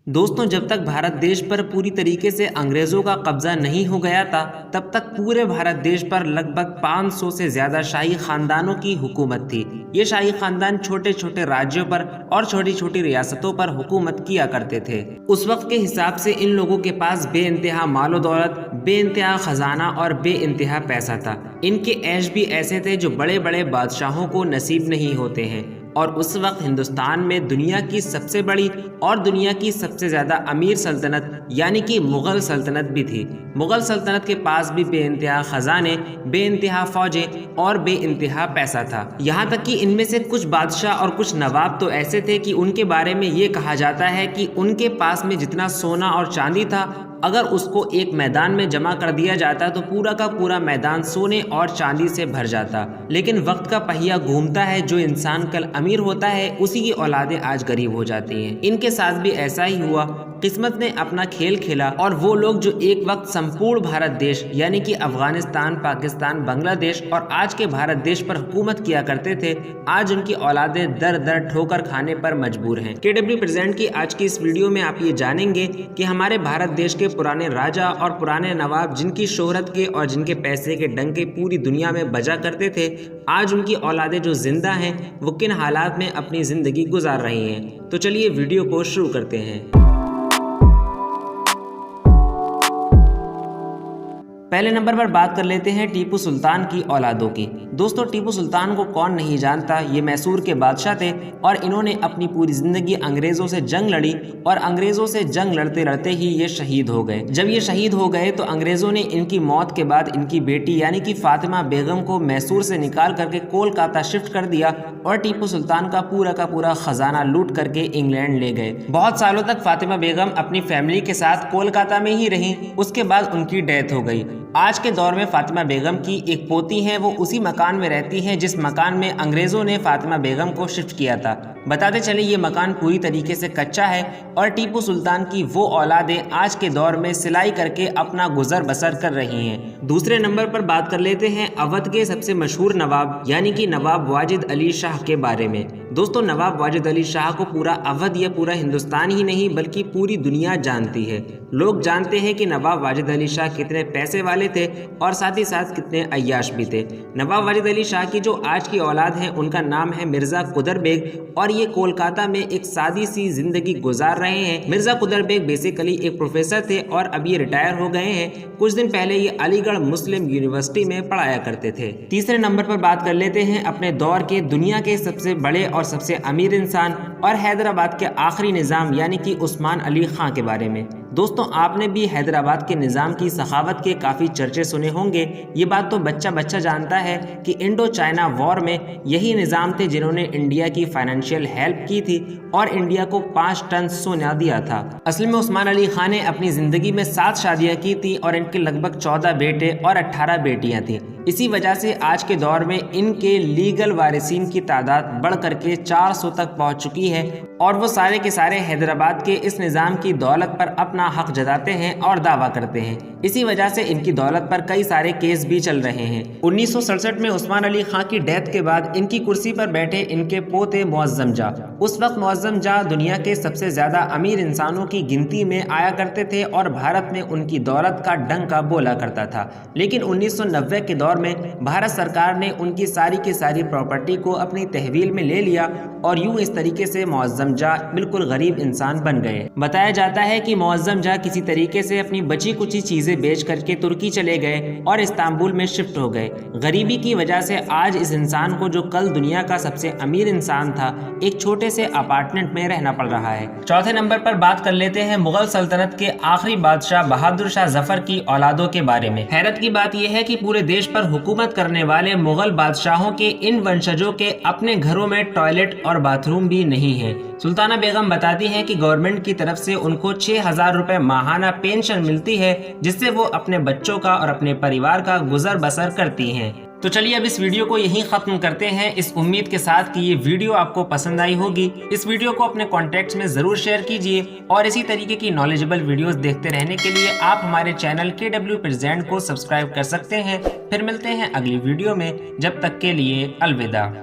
दोस्तों, जब तक भारत देश पर पूरी तरीके से अंग्रेजों का कब्जा नहीं हो गया था, तब तक पूरे भारत देश पर लगभग 500 से ज्यादा शाही खानदानों की हुकूमत थी। ये शाही खानदान छोटे छोटे राज्यों पर और छोटी छोटी रियासतों पर हुकूमत किया करते थे। उस वक्त के हिसाब से इन लोगों के पास बेइंतहा मालो दौलत, बेइंतहा खजाना और बेइंतहा पैसा था। इनके ऐश भी ऐसे थे जो बड़े बड़े बादशाहों को नसीब नहीं होते हैं। और उस वक्त हिंदुस्तान में दुनिया की सबसे बड़ी और दुनिया की सबसे ज़्यादा अमीर सल्तनत यानी कि मुग़ल सल्तनत भी थी। मुग़ल सल्तनत के पास भी बेइंतहा खजाने, बेइंतहा फौजें और बेइंतहा पैसा था। यहाँ तक कि इनमें से कुछ बादशाह और कुछ नवाब तो ऐसे थे कि उनके बारे में ये कहा जाता है कि उनके पास में जितना सोना और चांदी था, अगर उसको एक मैदान में जमा कर दिया जाता तो पूरा का पूरा मैदान सोने और चांदी से भर जाता। लेकिन वक्त का पहिया घूमता है, जो इंसान कल अमीर होता है उसी की औलादें आज गरीब हो जाती हैं। इनके साथ भी ऐसा ही हुआ। किस्मत ने अपना खेल खेला और वो लोग जो एक वक्त संपूर्ण भारत देश यानी कि अफगानिस्तान, पाकिस्तान, बांग्लादेश और आज के भारत देश पर हुकूमत किया करते थे, आज उनकी औलादें दर दर ठोकर खाने पर मजबूर हैं। KW प्रेजेंट की आज की इस वीडियो में आप ये जानेंगे कि हमारे भारत देश के पुराने राजा और पुराने नवाब जिनकी शोहरत के और जिनके पैसे के डंके पूरी दुनिया में बजा करते थे, आज उनकी औलादें जो जिंदा हैं वो किन हालात में अपनी जिंदगी गुजार रही हैं। तो चलिए वीडियो को शुरू करते हैं। पहले नंबर पर बात कर लेते हैं टीपू सुल्तान की औलादों की। दोस्तों, टीपू सुल्तान को कौन नहीं जानता। ये मैसूर के बादशाह थे और इन्होंने अपनी पूरी जिंदगी अंग्रेजों से जंग लड़ी और अंग्रेजों से जंग लड़ते लड़ते ही ये शहीद हो गए। जब ये शहीद हो गए तो अंग्रेजों ने इनकी मौत के बाद इनकी बेटी यानी कि फातिमा बेगम को मैसूर से निकाल करके कोलकाता शिफ्ट कर दिया और टीपू सुल्तान का पूरा खजाना लूट करके इंग्लैंड ले गए। बहुत सालों तक फातिमा बेगम अपनी फैमिली के साथ कोलकाता में ही रहीं। उसके बाद उनकी डेथ हो गई। आज के दौर में फातिमा बेगम की एक पोती है, वो उसी मकान में रहती है जिस मकान में अंग्रेजों ने फातिमा बेगम को शिफ्ट किया था। बताते चले ये मकान पूरी तरीके से कच्चा है और टीपू सुल्तान की वो औलादें आज के दौर में सिलाई करके अपना गुजर बसर कर रही हैं। दूसरे नंबर पर बात कर लेते हैं अवध के सबसे मशहूर नवाब यानी कि नवाब वाजिद अली शाह के बारे में। दोस्तों, नवाब वाजिद अली शाह को पूरा अवध या पूरा हिंदुस्तान ही नहीं बल्कि पूरी दुनिया जानती है। लोग जानते हैं कि नवाब वाजिद अली शाह कितने पैसे वाले थे और साथ ही साथ कितने अय्याश भी थे। नवाब वाजिद अली शाह की जो आज की औलाद है उनका नाम है मिर्जा कुदर बेग और ये कोलकाता में एक सादी सी जिंदगी गुजार रहे हैं। मिर्जा कुदर बेग बेसिकली एक प्रोफेसर थे और अब ये रिटायर हो गए हैं। कुछ दिन पहले ये अलीगढ़ मुस्लिम यूनिवर्सिटी में पढ़ाया करते थे। तीसरे नंबर पर बात कर लेते हैं अपने दौर के दुनिया के सबसे बड़े और सबसे अमीर इंसान और हैदराबाद के आखिरी निजाम यानी कि उस्मान अली खां के बारे में। दोस्तों, आपने भी हैदराबाद के निज़ाम की सखावत के काफ़ी चर्चे सुने होंगे। ये बात तो बच्चा बच्चा जानता है कि इंडो चाइना वॉर में यही निज़ाम थे जिन्होंने इंडिया की फाइनेंशियल हेल्प की थी और इंडिया को 5 टन सोना दिया था। असल में उस्मान अली खान ने अपनी ज़िंदगी में 7 शादियाँ की थी और इनके लगभग 14 बेटे और 18 बेटियाँ थीं। इसी वजह से आज के दौर में इनके लीगल वारिसीन की तादाद बढ़ करके 400 तक पहुंच चुकी है और वो सारे के सारे हैदराबाद के इस निज़ाम की दौलत पर अपना हक जताते हैं और दावा करते हैं। इसी वजह से इनकी दौलत पर कई सारे केस भी चल रहे हैं। 1967 में उस्मान अली खां की डेथ के बाद इनकी कुर्सी पर बैठे इनके पोते मुअज़्ज़म जाह। उस वक्त मुअज़्ज़म जाह दुनिया के सबसे ज्यादा अमीर इंसानों की गिनती में आया करते थे और भारत में उनकी दौलत का डंका बोला करता था। लेकिन 1990 के दौर में भारत सरकार ने उनकी सारी की सारी प्रॉपर्टी को अपनी तहवील में ले लिया और यूं इस तरीके से मुअज़्ज़म जाह बिल्कुल गरीब इंसान बन गए। बताया जाता है कि मुअज़्ज़म जाह किसी तरीके से अपनी बची कुची चीजें बेच करके तुर्की चले गए और इस्तांबुल में शिफ्ट हो गए। गरीबी की वजह से आज इस इंसान को, जो कल दुनिया का सबसे अमीर इंसान था, एक छोटे से अपार्टमेंट में रहना पड़ रहा है। चौथे नंबर पर बात कर लेते हैं मुगल सल्तनत के आखिरी बादशाह बहादुर शाह जफर की औलादों के बारे में। हैरत की बात यह है कि पूरे देश पर हुकूमत करने वाले मुगल बादशाहों के इन वंशजों के अपने घरों में टॉयलेट और बाथरूम भी नहीं है। सुल्ताना बेगम बताती हैं कि गवर्नमेंट की तरफ से उनको 6,000 रुपए माहाना पेंशन मिलती है, जिससे वो अपने बच्चों का और अपने परिवार का गुजर बसर करती हैं। तो चलिए अब इस वीडियो को यहीं खत्म करते हैं, इस उम्मीद के साथ कि ये वीडियो आपको पसंद आई होगी। इस वीडियो को अपने कॉन्टैक्ट्स में जरूर शेयर कीजिए और इसी तरीके की नॉलेजेबल वीडियोस देखते रहने के लिए आप हमारे चैनल KW प्रेजेंट को सब्सक्राइब कर सकते हैं। फिर मिलते हैं अगली वीडियो में, जब तक के लिए अलविदा।